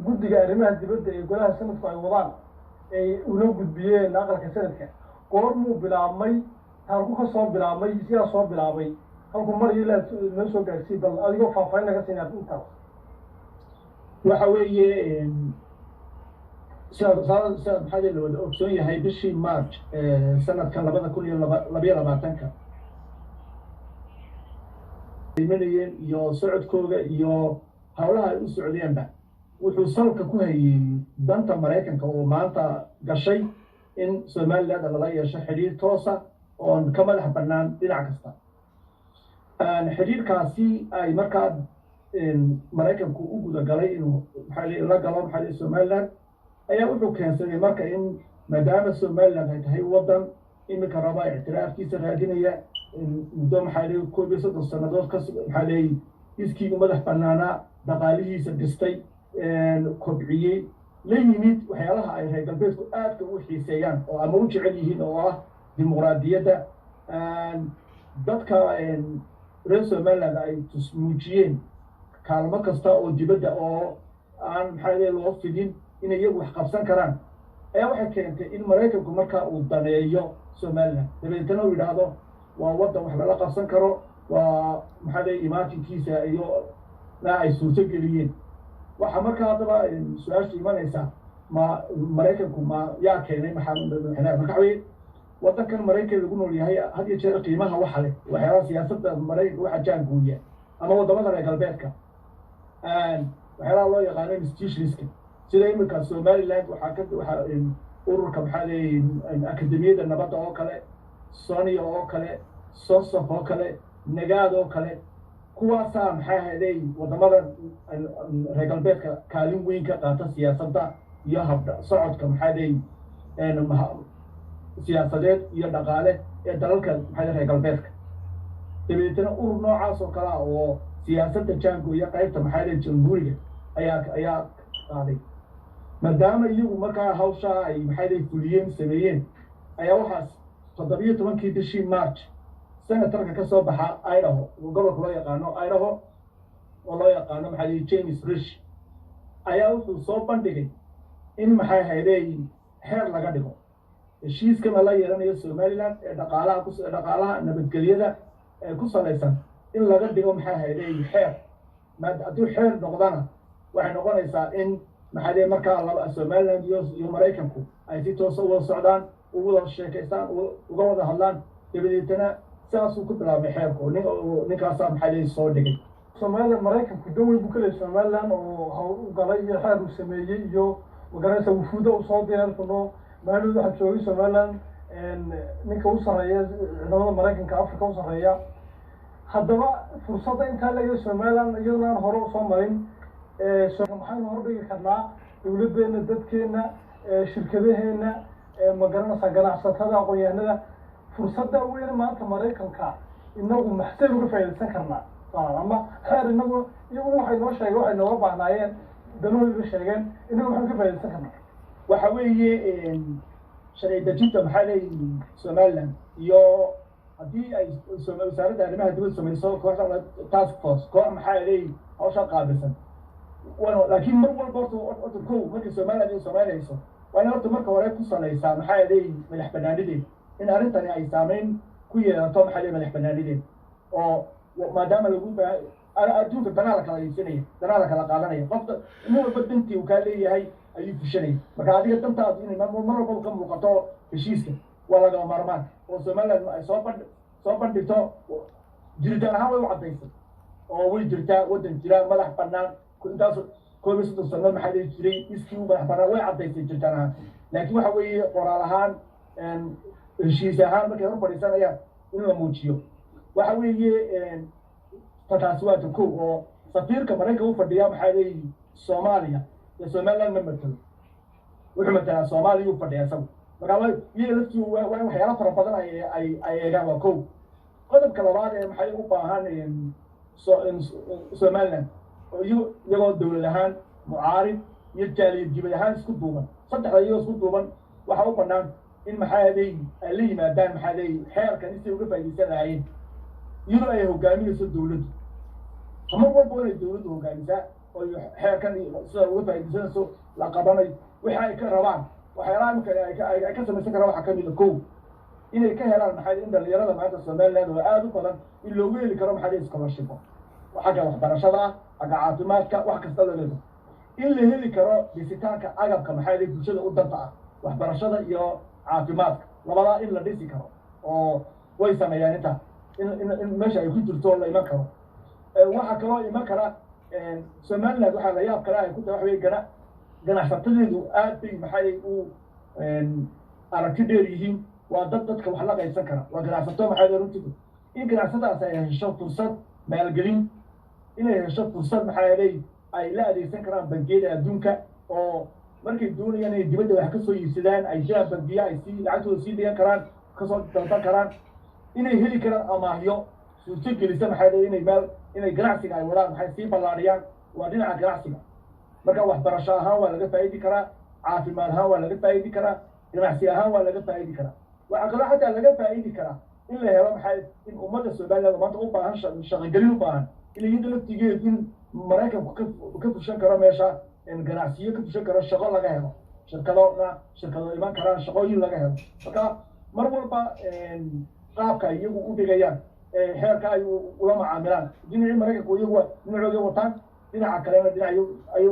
guddiga arrimaha dibadda ee golaha sanadku ay wadaan ay una gudbiyeen aqalka sanadka goormuu bilaabmay halku ka soo bilaabmay sidaa soo bilaabay halku mar ilaa noo soo gaarsiin bal adigoo faahfaahin laga siinaa intaas waxa weeye سنة هذه الأوبسونية هي بشي مارش سنة كان لبنا كل يوم لبيا لبعتنك المليين يو سعود كوجا يو حولها السعوديين بعد وحصلك كوهي دانت أمريكان كو ما أنت قشي إن سومال هذا الله يشحرير توسع on كمال حبنان بالعكس حرير كاسي أي مركز إن أمريكان كو وجود قليل إنه حالي رجال حالي سومال ayaa wuxuu keensaday marka in maadaama Soomaaliland ay tahay wadan imika raba ictiraafkiisa raadinaya muddo maxalli koob iyo soddon sanadood ka maxalli iskiigu madax banaana dhaqaalihiisa dhistay kobciyay la yimid waxyaalaha ay reer galbeedku aad u xiiseeyaan oo ama u jecel yihiin oo ah dimuqraadiyadda dadka reer Soomaaliland ay tusmuujiyeen kaalmo kasta oo dibadda oo aan maxalli loo fidin إن يجوا حقبسان كران أي واحد كان إن مراكب كمركا وضنيا سومالنا لما تناول هذا ووضع وحنا لا قبسان كرو ومحلي إماتي كيسة أيو لا يسوسك لين وحمركا هذا بقى سؤال إيمان إنسان ما مراكب كم يا كأنه محمد هنا مكعوي وضع كان مراكب يقولون لي هي هذه شيء قيمها وحده وحياة سياسة مراكب واحد جان قوية أما وضع مثلا قلبك وحياة الله يغني مستيش ريسك sida imika Soomaaliland waxa ururka maxalay akademiyada nabadda oo kale Soomaaliya oo kale Soosof oo kale Nagaad oo kale kuwaas maxay ahayd wadamada reer galbeedka kaalin weyn ka qaata siyaasadda iyo habda socodka maxay siyaasadeed iyo dhaqaale ee dalalka maxay reer galbeedka dibadana urur noocaas oo kale oo siyaasadda jaango iyo qaybta maxay jamhuuriga ayaa qaaday maadaama iyagu markaa hawsha ay maxay fuliyeen sameeyeen ayaa waxaas 17kii bishii March senatarka ka soo baxa Idaho gobolka loo yaqaano Idaho oo loo yaqaano maxay James Risch ayaa wuxuu soo bandhigay in maxay hayday heer laga dhigo heshiiska la yeelanayo Somaliland ee dhaqaalaha nabadgelyada ee ku saleysan in laga dhigo maxay hayday heer hadduu heer noqdana waxay noqonaysaa in maxay markaa laba Somaliland iyo Mareykanku ay si toos ah u socdaan ugu wada sheekaystaan uga wada hadlaan dibadana saas uu ku bilaabay xeerku ninkaas maxay soo dhigay Somaliland Mareykanku dawlad buu kale Somaliland oo galay xeer uu sameeyay iyo wagaraysa wufuuda u soo diyaarto maaluhu waxa joogay Somaliland ninka u sareeya ciidamada Mareykanka Afrika u sareeya haddaba fursadda inta laga Somaliland iyadana hore u soo marin waxaan hordhigi karnaa dawladdeena dadkeena shirkadaheena magaranaysa ganacsatada aqoonyahanada fursadda weyn maanta Mareykanka inagu maxsay uga faa'iideysan karnaa ama xeer inagu waxay noo sheegay waxay noo baahnaayeen danooyinka sheegeen inagu waxaan ka faa'iideysan karnaa waxa weeye sharci dejinta maxay Somaliland iyo haddii ay wasaaradda arrimaha dibadda samayso kooxda task force koox maxay hawsha qaabilsan laakiin mar walba horta kow marka Soomaaliland iyo Soomaaliya waa inay horta marka hore ku saleysaa maxay ahayd madax bannaanideed in arrintani ay saameyn ku yeelato maxay madax bannaanideed oo maadaama lagu adduunka danaal kala iibsanaya danaal kala qaadanaya qofka inuu walba dantii uu ka leeyahay ayuu fushanay marka adiga dantaas in mar walba ka muuqato heshiiska waa laga maarmaan oo Soomaaliland ay soo bandhigto jiritaan ahaan way u cadaysay oo way jirtaa wadan jira madax bannaan كنتاس كوبي ستة سنة محلي جري إسكيو بحبنا وعدي في جلتنا لكن واحد وي قرالهان الشيء سهام بكرة بريسان يا إنه موجيو واحد وي فتاسوات كو سفير كمان كو فديا محلي سوماليا السوماليا نمتل وحمتنا سوماليا وفديا سو فقالوا يلفتوا وين حياة فربنا أي جابوا كو قدم كلامات محلي وباهان سوماليا iyagoo dawlad ahaan mucaarib iyo jaaliyad jibad ahaan isku duuban saddex ayagoo isku duuban waxa u bannaan in maxaaday ay la yimaadaan maxaaday xeerkan si uga faa'iideysan lahaayeen iyadoo ay hogaaminayso dawladdu ama walba inay dawladdu hogaamisaa oo xeerkan sida uga faa'iidaysanayso la qabanay waxa ay ka rabaan waxyaalaha imika ay ka samaysan karaan waxaa ka mid a kow inay ka helaan maxay in dhalinyarada maanta Somaliland oo aad u badan in loogu heli karo maxay scholarship xagga waxbarashada xagga caafimaadka wax kasta la leeyahay in la heli karo dhisitaanka agabka maxay bulshada u danta ah waxbarashada iyo caafimaadka labada in la dhisi karo oo way sameeyaan inta in meesha ay ku jirto la iman karo waxa kaloo iman kara Somaliland waxa la yaab kale ay ku tahay wax ganacsatadeedu aad bay maxay u aragti dheer yihiin waa dadka wax la qaysan kara waa ganacsato maxay runtii in ganacsataas ay hesho fursad maalgelin inay hesho fursad maxay ay la adeegsan karaan bangiyada adduunka oo markay doonayaan inay dibadda wax ka soo iibsadaan ay jiraan bangiya ay si lacagtooda sii dhigan karaan ka soo dalban karaan inay heli karaan amaahyo suurto gelisa maxay inay ganacsiga ay wadaan maxay sii ballaariyaan waa dhinaca ganacsiga marka waxbarasho ahaan waa laga faa'iidi karaa caafimaad ahaan waa laga faa'iidi karaa ganacsi ahaan waa laga faa'iidi karaa waxa kale xataa laga faa'iidi karaa in la helo maxay in ummadda Soomaaliyeed maanta u baahan shaqo-gelin u baahan in iyada laftigeed in Mareykanku ka fushan karo meesha in ganacsiyo ka fushan karo shaqo laga helo shirkado iman karaan shaqooyin laga helo marka mar walba qaabka iyagu u dhigayaan heerka ay ula macaamilaan dhinaca Mareykanku iyagu dhinacooda wataan dhinaca kalena dhinaca ay